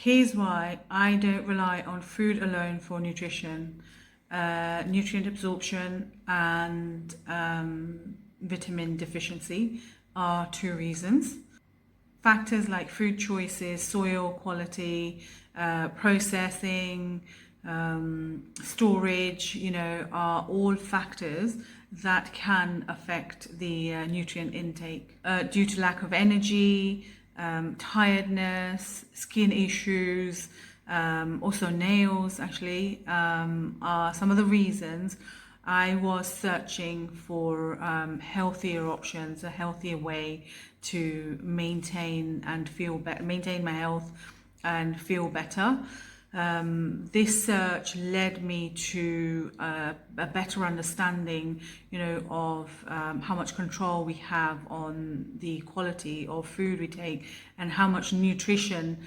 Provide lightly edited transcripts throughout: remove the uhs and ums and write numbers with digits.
Here's why I don't rely on food alone for nutrition. Nutrient absorption and vitamin deficiency are two reasons. Factors like food choices, soil quality, processing, storage, are all factors that can affect the nutrient intake. Due to lack of energy, tiredness, skin issues, also nails actually, are some of the reasons I was searching for healthier options, a healthier way to maintain and feel better, maintain my health and feel better. This search led me to a better understanding, of how much control we have on the quality of food we take and how much nutrition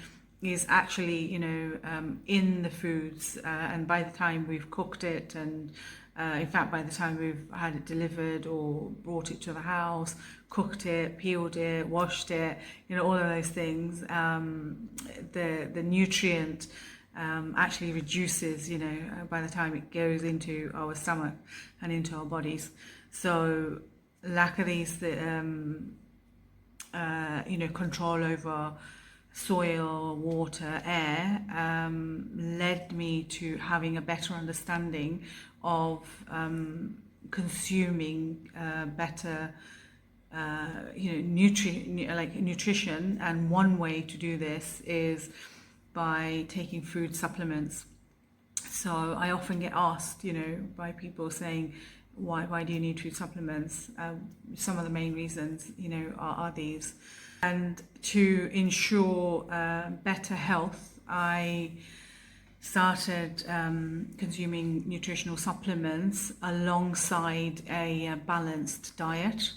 is actually, in the foods. And by the time we've cooked it, and in fact, by the time we've had it delivered or brought it to the house, cooked it, peeled it, washed it, all of those things, the nutrient actually reduces, by the time it goes into our stomach and into our bodies. So lack of these, control over soil, water, air, led me to having a better understanding of consuming better nutrition. And one way to do this is by taking food supplements. So I often get asked, by people saying, why do you need food supplements? Some of the main reasons, are these. And to ensure better health, I started consuming nutritional supplements alongside a balanced diet.